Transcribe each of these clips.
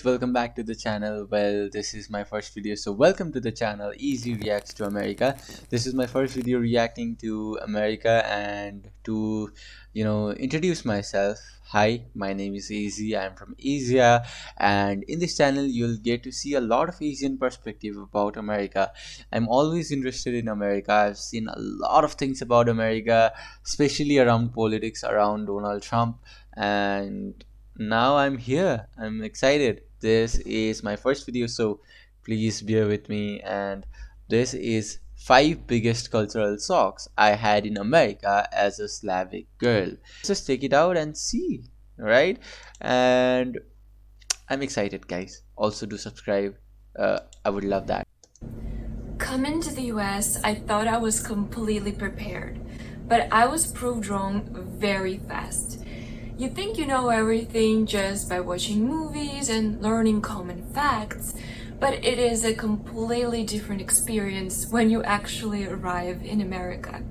guys, welcome back to the channel. Well, this is my first video, so welcome to the channel Easy Reacts to America. This is my first video reacting to America and to introduce myself. Hi, my name is Easy. I'm from Asia, and in this channel you'll get to see a lot of Asian perspective about America. I'm always interested in America. I've seen a lot of things about America, especially around politics, around Donald Trump, and now I'm here. I'm excited. This is my first video, so please bear with me. And this is 5 biggest cultural shocks I had in America as a Slavic girl. Let's just take it out and see, right? And I'm excited, guys. Also, do subscribe. I would love that. Coming to the US, I thought I was completely prepared, but I was proved wrong very fast. You think you know everything just by watching movies and learning common facts, but it is a completely different experience when you actually arrive in America.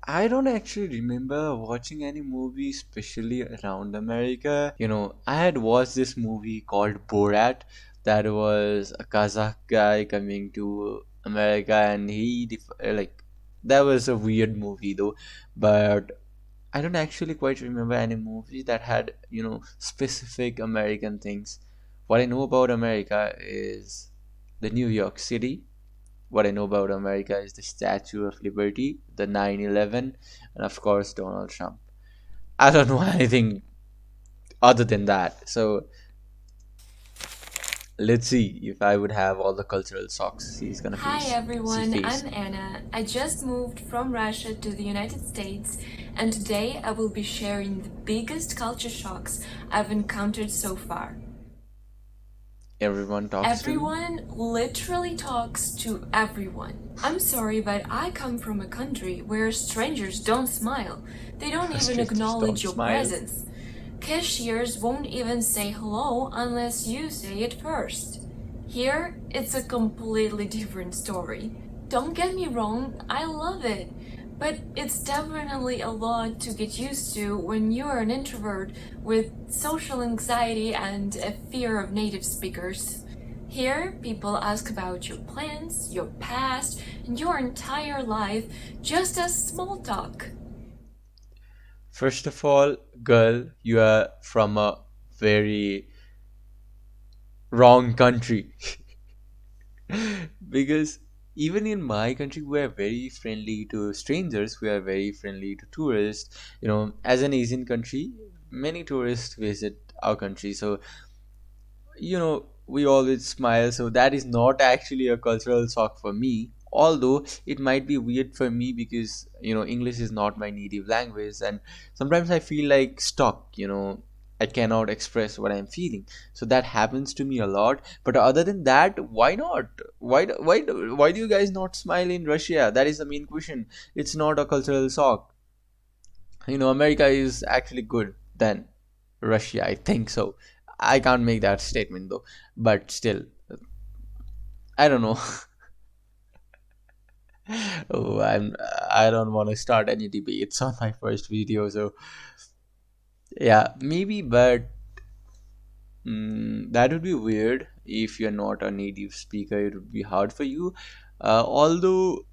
I don't actually remember watching any movie, especially around America. I had watched this movie called Borat, that was a Kazakh guy coming to America, and that was a weird movie though. But I don't actually quite remember any movie that had, specific American things. What I know about America is the New York City. What I know about America is the Statue of Liberty, the 9/11, and of course Donald Trump. I don't know anything other than that. So let's see if I would have all the cultural shocks he's gonna Hi face. everyone, I'm Anna. I just moved from Russia to the United States, and today I will be sharing the biggest culture shocks I've encountered so far. Everyone literally talks to everyone. I'm sorry, but I come from a country where strangers don't smile. They don't even acknowledge your presence. Cashiers won't even say hello unless you say it first. Here, it's a completely different story. Don't get me wrong, I love it. But it's definitely a lot to get used to when you're an introvert with social anxiety and a fear of native speakers. Here, people ask about your plans, your past, and your entire life just as small talk. First of all, girl, you are from a very wrong country. Because even in my country, we are very friendly to strangers, we are very friendly to tourists. As an Asian country, many tourists visit our country, so we always smile. So that is not actually a cultural shock for me, although it might be weird for me because English is not my native language, and sometimes I feel like stuck. I cannot express what I'm feeling, so that happens to me a lot. But other than that, why not? Why do you guys not smile in Russia? That is the main question. It's not a cultural shock. America is actually good than Russia, I think so. I can't make that statement though, but still, I don't know. Oh, I don't want to start any debates on my first video, so yeah, maybe, but that would be weird. If you're not a native speaker, it would be hard for you. Although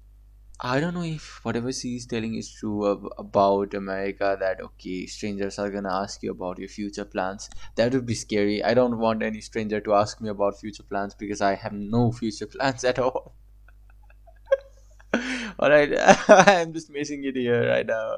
I don't know if whatever she is telling is true about America, that okay, strangers are gonna ask you about your future plans. That would be scary. I don't want any stranger to ask me about future plans because I have no future plans at all. Alright, I'm just missing it here right now.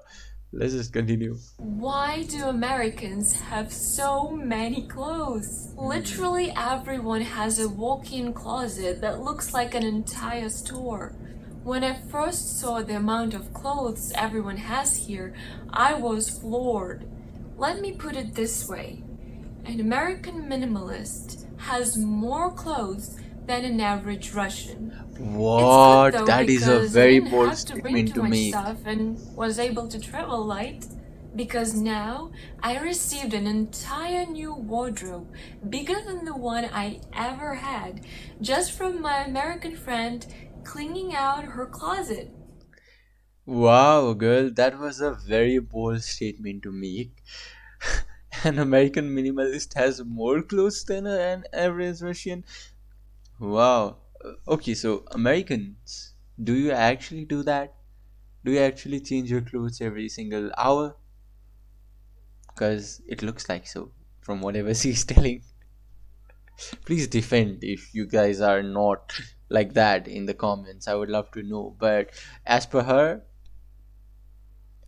Let's just continue. Why do Americans have so many clothes? Literally everyone has a walk-in closet that looks like an entire store. When I first saw the amount of clothes everyone has here, I was floored. Let me put it this way. An American minimalist has more clothes than an average Russian. What? It's good, though, That is a because very I didn't bold have to bring statement too to much make. stuff and was able to travel light. Because now I received an entire new wardrobe, bigger than the one I ever had, just from my American friend cleaning out her closet. Wow, girl, that was a very bold statement to make. An American minimalist has more clothes than an average Russian. Wow. Okay, so Americans, do you actually do that? Do you actually change your clothes every single hour? Because it looks like so from whatever she's telling. Please defend if you guys are not like that in the comments. I would love to know. But as per her,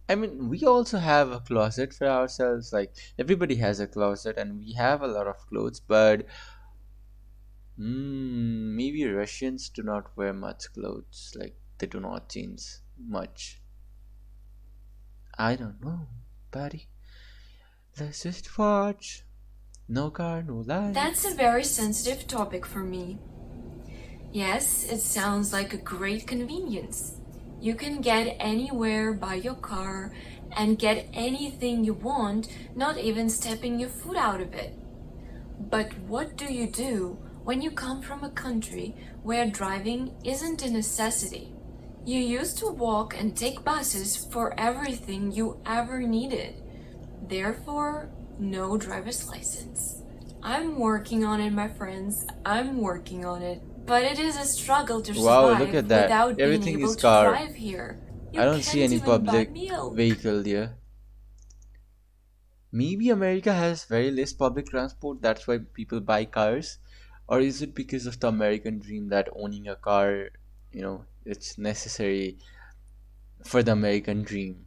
I mean, we also have a closet for ourselves. Like, everybody has a closet and we have a lot of clothes, but maybe Russians do not wear much clothes. Like, they do not change much. I don't know, buddy. Let's just watch. No car, no That's a lights. very sensitive topic for me. Yes, it sounds like a great convenience. You can get anywhere by your car and get anything you want, not even stepping your foot out of it. But what do you do when you come from a country where driving isn't a necessity? You used to walk and take buses for everything you ever needed. Therefore, no driver's license. I'm working on it, my friends. I'm working on it. But it is a struggle to Wow, look survive at that. without being Everything is able to car. drive here. I You don't see can't any even buy public milk. vehicle here. Maybe America has very less public transport, that's why people buy cars. Or is it because of the American dream that owning a car, it's necessary for the American dream?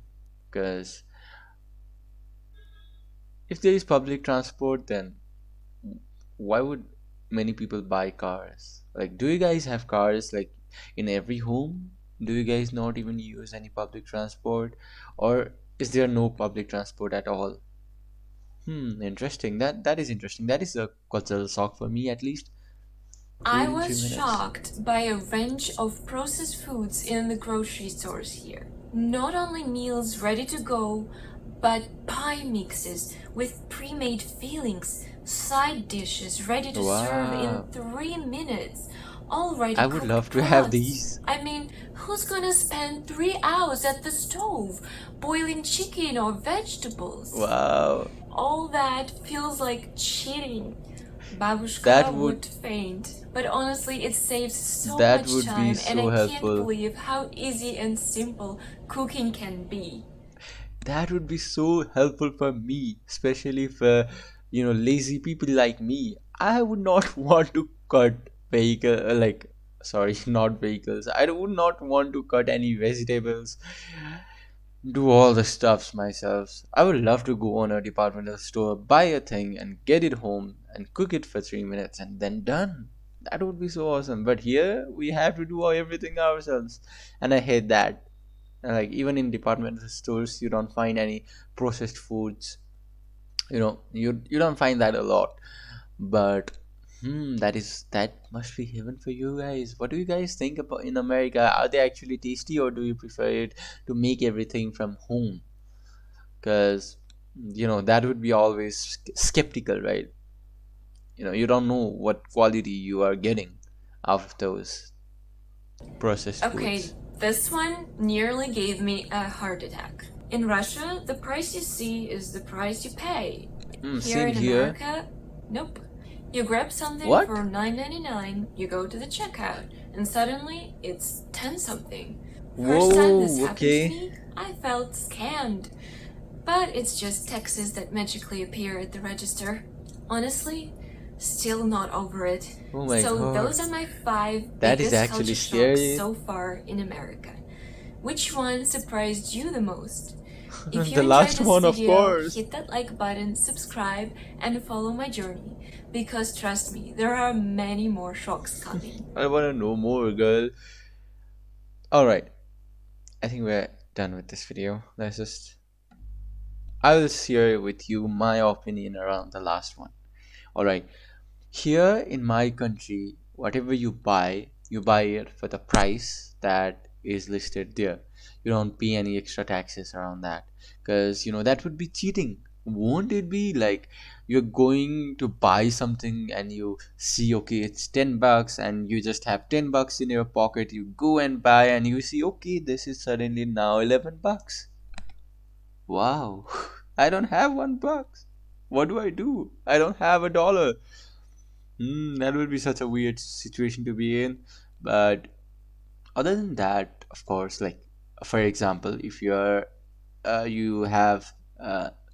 Because if there is public transport, then why would many people buy cars? Like, do you guys have cars like in every home? Do you guys not even use any public transport? Or is there no public transport at all? Interesting. That is interesting. That is a cultural shock for me at least. I Food in three was minutes. shocked by a range of processed foods in the grocery stores here. Not only meals ready to go, but pie mixes with pre made fillings, side dishes ready to serve in Wow. 3 minutes, already I would cooked love to have broths. these. I mean, who's gonna spend 3 hours at the stove boiling chicken or vegetables? Wow. All that feels like cheating. That Babushka would would faint. But honestly, it saves so that much would be time, and so I can't helpful. believe how easy and simple cooking can be. That would be so helpful for me, especially for lazy people like me. I would not want to cut like sorry, not vehicles. I would not want to cut any vegetables, do all the stuffs myself. I would love to go on a departmental store, buy a thing, and get it home and cook it for 3 minutes and then done. That would be so awesome. But here we have to do everything ourselves, and I hate that. Like, even in departmental stores, you don't find any processed foods. You don't find that a lot. But that must be heaven for you guys. What do you guys think about in America? Are they actually tasty, or do you prefer it to make everything from home? Because that would be always skeptical, right? You don't know what quality you are getting out of those processed Okay, foods. this one nearly gave me a heart attack. In Russia, the price you see is the price you pay. Here Same in here. America, nope. You grab something What? for $9.99, you go to the checkout, and suddenly it's 10 something. First time this Whoa, happened to okay. me, I felt scammed. But it's just taxes that magically appear at the register. Honestly, still not over it. Oh my So god. those are my 5 That is biggest actually culture shocks scary. so far in America. Which one surprised you the most? If you The enjoyed last this one, of video, course. hit that like button, subscribe, and follow my journey. Because trust me, there are many more shocks coming. I wanna know more, girl. Alright, I think we're done with this video. I will share with you my opinion around the last one. Alright, here in my country, whatever you buy it for the price that is listed there. You don't pay any extra taxes around that, because that would be cheating. Won't it be? Like, you're going to buy something and you see, okay, it's $10 and you just have $10 in your pocket. You go and buy and you see, okay, this is suddenly now $11. Wow, I don't have $1. What do I do? I don't have a dollar. That would be such a weird situation to be in. But other than that, of course, like for example, if you have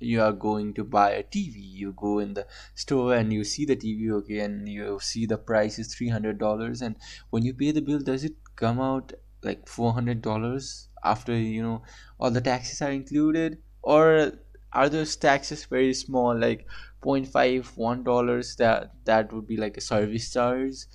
you are going to buy a TV, you go in the store and you see the TV, okay, and you see the price is $300, and when you pay the bill, does it come out like $400 after all the taxes are included, or are those taxes very small, like 0.5 $1, that would be like a service charge?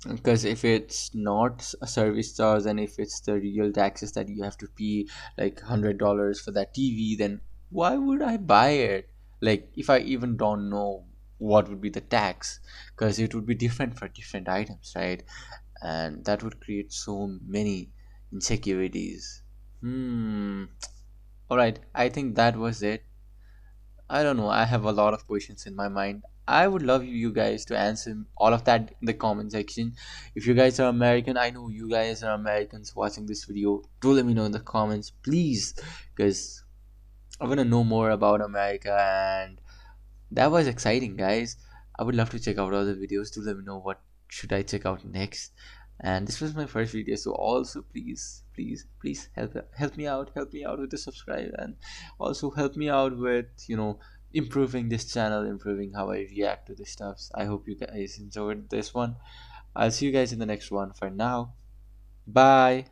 Because if it's not a service charge and if it's the real taxes that you have to pay, like $100 for that TV, then why would I buy it? Like if I even don't know what would be the tax, because it would be different for different items, right? And that would create so many insecurities. All right, I think that was it. I don't know. I have a lot of questions in my mind. I would love you guys to answer all of that in the comment section. If you guys are American, I know you guys are Americans watching this video. Do let me know in the comments, please, because I want to know more about America. And that was exciting, guys. I would love to check out other videos. Do let me know what should I check out next. And this was my first video, so also please, please, please help me out with the subscribe, and also help me out with improving this channel, improving how I react to the stuffs. I hope you guys enjoyed this one. I'll see you guys in the next one. For now, bye.